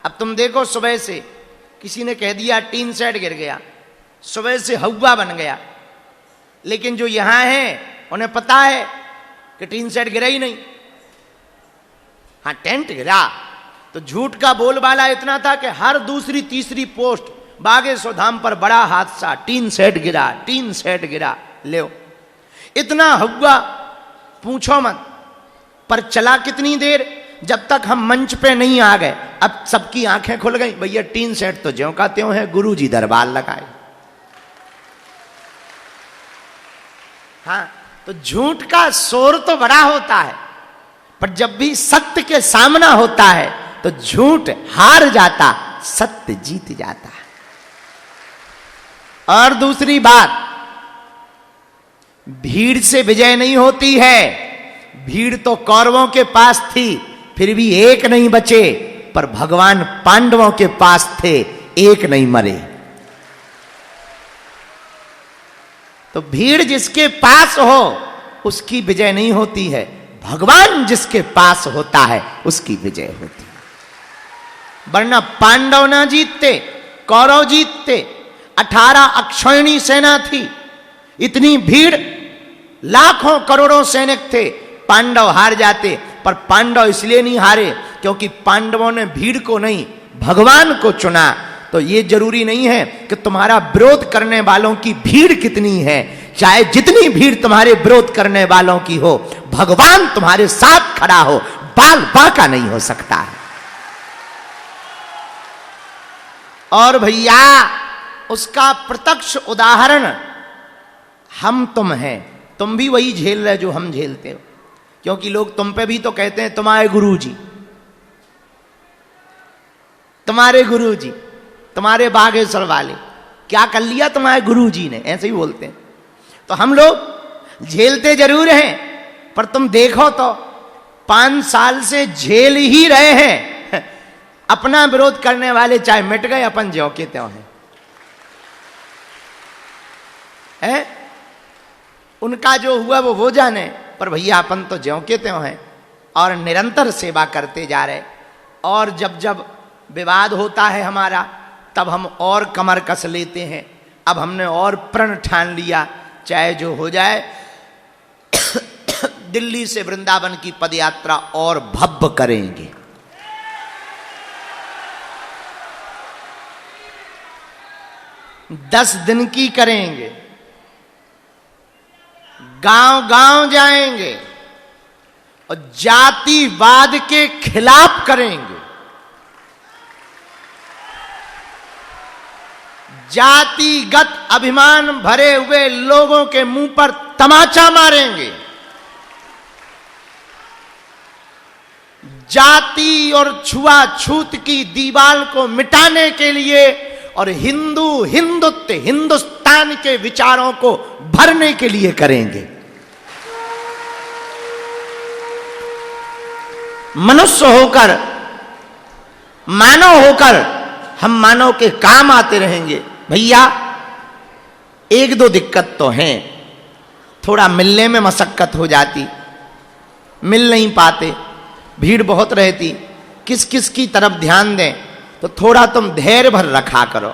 अब तुम देखो, सुबह से किसी ने कह दिया टीन सेट गिर गया, सुबह से हवा बन गया, लेकिन जो यहां है उन्हें पता है कि टीन सेट गिरा ही नहीं। हाँ, टेंट गिरा तो झूठ का बोलबाला इतना था कि हर दूसरी तीसरी पोस्ट बागेश्वर धाम पर बड़ा हादसा, टीन सेट गिरा, टीन सेट गिरा। ले इतना हुआ पूछो मत। पर चला कितनी देर, जब तक हम मंच पे नहीं आ गए। अब सबकी आंखें खुल गई, भैया टीन सेट तो ज्यों का त्यों है, गुरुजी दरबार लगाए। हाँ, तो झूठ का शोर तो बड़ा होता है, पर जब भी सत्य के सामना होता है तो झूठ हार जाता, सत्य जीत जाता है। और दूसरी बात, भीड़ से विजय नहीं होती है। भीड़ तो कौरवों के पास थी, फिर भी एक नहीं बचे, पर भगवान पांडवों के पास थे, एक नहीं मरे। तो भीड़ जिसके पास हो उसकी विजय नहीं होती है, भगवान जिसके पास होता है उसकी विजय होती है। वरना पांडव ना जीतते, कौरव जीतते। 18 अक्षौहिणी सेना थी, इतनी भीड़, लाखों करोड़ों सैनिक थे, पांडव हार जाते। पर पांडव इसलिए नहीं हारे क्योंकि पांडवों ने भीड़ को नहीं, भगवान को चुना। तो ये जरूरी नहीं है कि तुम्हारा विरोध करने वालों की भीड़ कितनी है, चाहे जितनी भीड़ तुम्हारे विरोध करने वालों की हो, भगवान तुम्हारे साथ खड़ा हो, बाल बांका नहीं हो सकता है। और भैया उसका प्रत्यक्ष उदाहरण हम तुम हैं। तुम भी वही झेल रहे जो हम झेलते हो, क्योंकि लोग तुम पे भी तो कहते हैं तुम्हारे गुरुजी, तुम्हारे गुरुजी, तुम्हारे बागेश्वर वाले क्या कर लिया तुम्हारे गुरुजी ने, ऐसे ही बोलते हैं। तो हम लोग झेलते जरूर हैं, पर तुम देखो तो 5 साल से झेल ही रहे हैं। अपना विरोध करने वाले चाहे मिट गए, अपन ज्यों के त्यों हैं। उनका जो हुआ वो हो जाने, पर भैया अपन तो ज्यों के त्यों हैं और निरंतर सेवा करते जा रहे। और जब जब विवाद होता है हमारा, तब हम और कमर कस लेते हैं। अब हमने और प्रण ठान लिया, चाहे जो हो जाए, दिल्ली से वृंदावन की पदयात्रा और भव्य करेंगे। दस दिन की करेंगे, गांव गांव जाएंगे और जातिवाद के खिलाफ करेंगे। जातिगत अभिमान भरे हुए लोगों के मुंह पर तमाचा मारेंगे। जाति और छुआछूत की दीवार को मिटाने के लिए और हिंदुत्व, हिंदुस्तान के विचारों को भरने के लिए करेंगे। मनुष्य होकर, मानव होकर हम मानव के काम आते रहेंगे। भैया 1-2 दिक्कत तो हैं, थोड़ा मिलने में मशक्कत हो जाती, मिल नहीं पाते, भीड़ बहुत रहती, किस किस की तरफ ध्यान दें, तो थोड़ा तुम धैर्य भर रखा करो।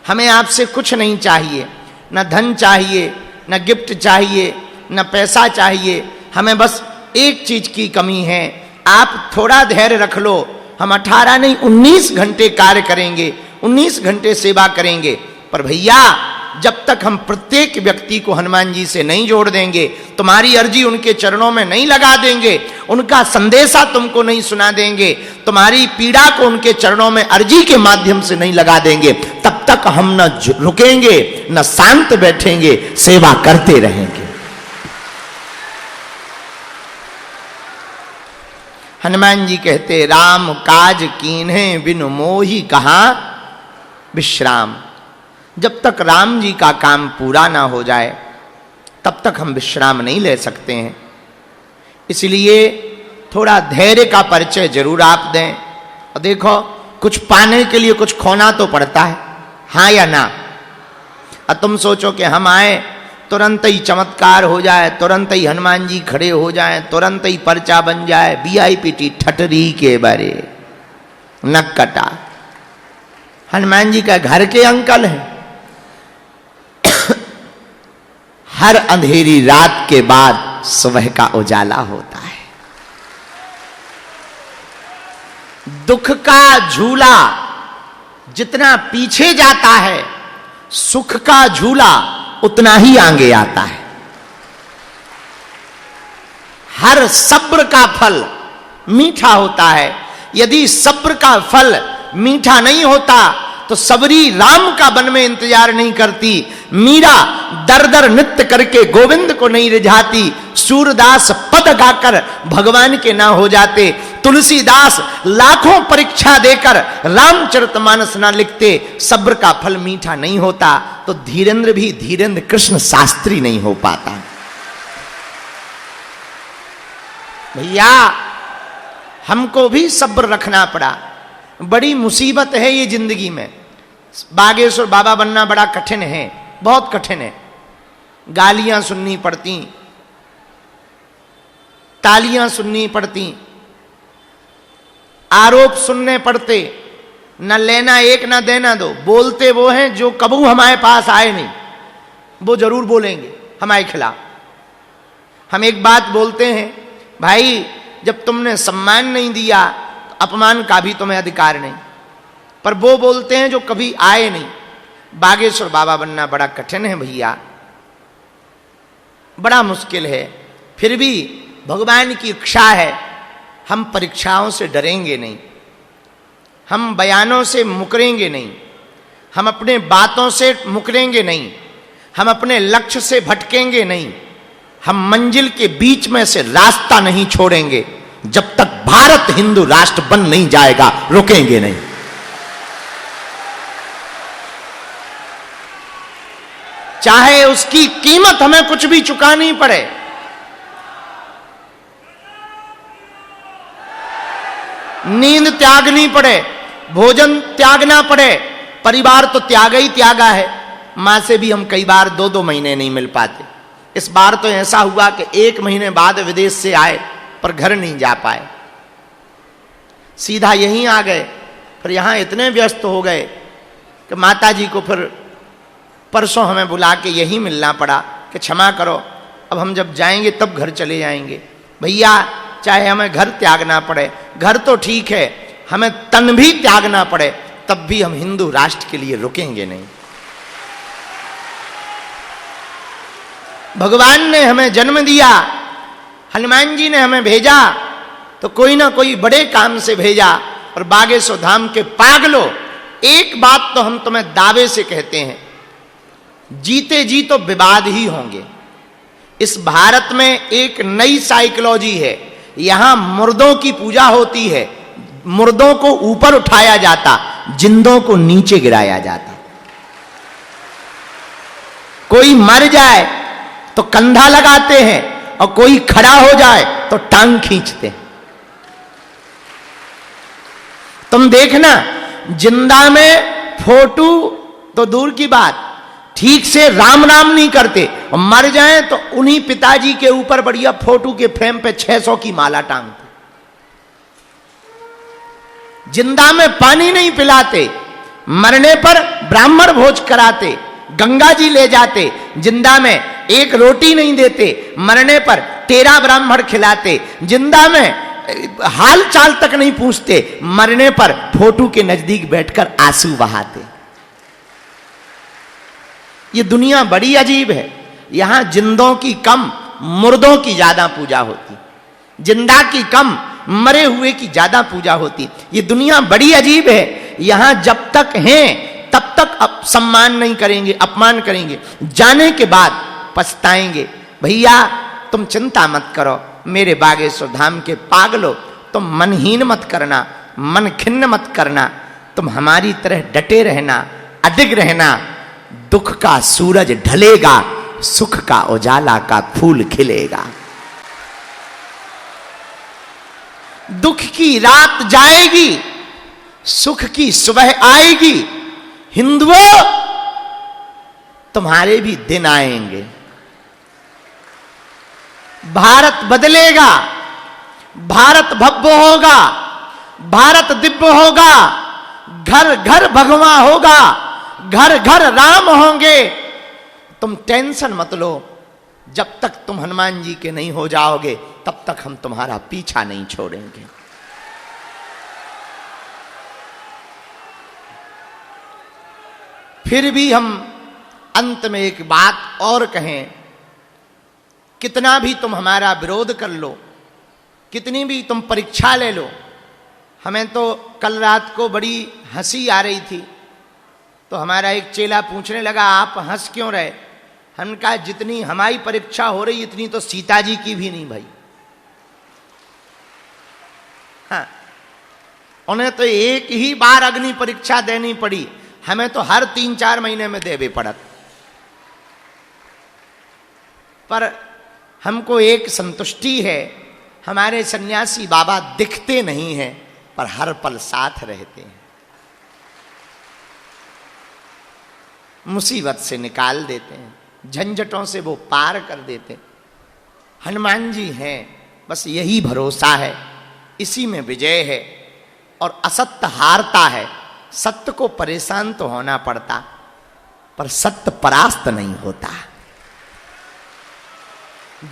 हमें आपसे कुछ नहीं चाहिए, न धन चाहिए, न गिफ्ट चाहिए, न पैसा चाहिए, हमें बस एक चीज की कमी है, आप थोड़ा धैर्य रख लो। हम 18 नहीं 19 घंटे कार्य करेंगे, 19 घंटे सेवा करेंगे। पर भैया जब तक हम प्रत्येक व्यक्ति को हनुमान जी से नहीं जोड़ देंगे, तुम्हारी अर्जी उनके चरणों में नहीं लगा देंगे, उनका संदेशा तुमको नहीं सुना देंगे, तुम्हारी पीड़ा को उनके चरणों में अर्जी के माध्यम से नहीं लगा देंगे, तब तक हम न रुकेंगे, न शांत बैठेंगे, सेवा करते रहेंगे। हनुमान जी कहते, राम काज कीन्हे बिनु मोहि कहाँ विश्राम। जब तक राम जी का काम पूरा ना हो जाए, तब तक हम विश्राम नहीं ले सकते हैं। इसलिए थोड़ा धैर्य का परिचय जरूर आप दें। और देखो, कुछ पाने के लिए कुछ खोना तो पड़ता है, हाँ या ना। और तुम सोचो कि हम आए, तुरंत ही चमत्कार हो जाए, तुरंत ही हनुमान जी खड़े हो जाएं, तुरंत ही पर्चा बन जाए, VIP ठटरी के बारे नक कटा। हनुमान जी का घर के अंकल हैं। हर अंधेरी रात के बाद सुबह का उजाला होता है। दुख का झूला जितना पीछे जाता है, सुख का झूला उतना ही आगे आता है। हर सब्र का फल मीठा होता है। यदि सब्र का फल मीठा नहीं होता तो सबरी राम का वन में इंतजार नहीं करती। मीरा दर दर नृत्य करके गोविंद को नहीं रिझाती। सूरदास पद गाकर भगवान के ना हो जाते। तुलसीदास लाखों परीक्षा देकर रामचरितमानस ना लिखते। सब्र का फल मीठा नहीं होता तो धीरेन्द्र भी धीरेन्द्र कृष्ण शास्त्री नहीं हो पाता। भैया हमको भी सब्र रखना पड़ा। बड़ी मुसीबत है ये जिंदगी में। बागेश्वर बाबा बनना बड़ा कठिन है, बहुत कठिन है। गालियां सुननी पड़ती, तालियां सुननी पड़ती, आरोप सुनने पड़ते। न लेना एक न देना दो। बोलते वो हैं जो कबू हमारे पास आए नहीं, वो जरूर बोलेंगे हमारे खिलाफ। हम एक बात बोलते हैं, भाई जब तुमने सम्मान नहीं दिया तो अपमान का भी तुम्हें अधिकार नहीं। पर वो बोलते हैं जो कभी आए नहीं। बागेश्वर बाबा बनना बड़ा कठिन है भैया, बड़ा मुश्किल है। फिर भी भगवान की इच्छा है, हम परीक्षाओं से डरेंगे नहीं, हम बयानों से मुकरेंगे नहीं, हम अपने बातों से मुकरेंगे नहीं, हम अपने लक्ष्य से भटकेंगे नहीं, हम मंजिल के बीच में से रास्ता नहीं छोड़ेंगे। जब तक भारत हिंदू राष्ट्र बन नहीं जाएगा रुकेंगे नहीं। चाहे उसकी कीमत हमें कुछ भी चुकानी पड़े। नींद त्यागनी पड़े, भोजन त्यागना पड़े, परिवार तो त्यागा ही त्यागा है। मां से भी हम कई बार 2-2 महीने नहीं मिल पाते। इस बार तो ऐसा हुआ कि 1 महीने बाद विदेश से आए पर घर नहीं जा पाए, सीधा यहीं आ गए। फिर यहां इतने व्यस्त हो गए कि माता जी को फिर परसों हमें बुला के यहीं मिलना पड़ा कि क्षमा करो, अब हम जब जाएंगे तब घर चले जाएंगे। भैया चाहे हमें घर त्यागना पड़े, घर तो ठीक है, हमें तन भी त्यागना पड़े, तब भी हम हिंदू राष्ट्र के लिए रुकेंगे नहीं। भगवान ने हमें जन्म दिया, हनुमान जी ने हमें भेजा तो कोई ना कोई बड़े काम से भेजा। और बागेश्वर धाम के पागलो, एक बात तो हम तुम्हें दावे से कहते हैं, जीते जी तो विवाद ही होंगे। इस भारत में एक नई साइकोलॉजी है। यहां मुर्दों की पूजा होती है, मुर्दों को ऊपर उठाया जाता, जिंदों को नीचे गिराया जाता। कोई मर जाए तो कंधा लगाते हैं और कोई खड़ा हो जाए तो टांग खींचते हैं। तुम देखना, जिंदा में फोटो तो दूर की बात, ठीक से राम राम नहीं करते, और मर जाए तो उन्हीं पिताजी के ऊपर बढ़िया फोटो के फ्रेम पे 600 की माला टांगते। जिंदा में पानी नहीं पिलाते, मरने पर ब्राह्मण भोज कराते, गंगा जी ले जाते। जिंदा में एक रोटी नहीं देते, मरने पर 13 ब्राह्मण खिलाते। जिंदा में हाल चाल तक नहीं पूछते, मरने पर फोटो के नजदीक बैठकर आंसू बहाते। ये दुनिया बड़ी अजीब है। यहां जिंदों की कम, मुर्दों की ज्यादा पूजा होती, जिंदा की कम, मरे हुए की ज्यादा पूजा होती। ये दुनिया बड़ी अजीब है। यहां जब तक हैं तब तक सम्मान नहीं करेंगे, अपमान करेंगे, जाने के बाद पछताएंगे। भैया तुम चिंता मत करो, मेरे बागेश्वर धाम के पागलो, तुम मनहीन मत करना, मन खिन्न मत करना, तुम हमारी तरह डटे रहना, अडिग रहना। दुख का सूरज ढलेगा, सुख का उजाला का फूल खिलेगा। दुख की रात जाएगी, सुख की सुबह आएगी। हिंदुओं, तुम्हारे भी दिन आएंगे। भारत बदलेगा, भारत भव्य होगा, भारत दिव्य होगा, घर घर भगवान होगा, घर घर राम होंगे। तुम टेंशन मत लो, जब तक तुम हनुमान जी के नहीं हो जाओगे तब तक हम तुम्हारा पीछा नहीं छोड़ेंगे। फिर भी हम अंत में एक बात और कहें, कितना भी तुम हमारा विरोध कर लो, कितनी भी तुम परीक्षा ले लो, हमें तो कल रात को बड़ी हंसी आ रही थी, तो हमारा एक चेला पूछने लगा आप हंस क्यों रहे? हमने कहा जितनी हमारी परीक्षा हो रही इतनी तो सीता जी की भी नहीं भाई। हाँ, उन्हें तो एक ही बार अग्नि परीक्षा देनी पड़ी, हमें तो हर 3-4 महीने में देवे पड़त। पर हमको एक संतुष्टि है, हमारे सन्यासी बाबा दिखते नहीं हैं पर हर पल साथ रहते हैं, मुसीबत से निकाल देते हैं, झंझटों से वो पार कर देते। हनुमान जी हैं, बस यही भरोसा है, इसी में विजय है। और असत्य हारता है, सत्य को परेशान तो होना पड़ता पर सत्य परास्त नहीं होता।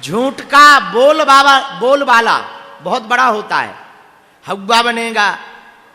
झूठ का बोलबाला बहुत बड़ा होता है, हवा बनेगा,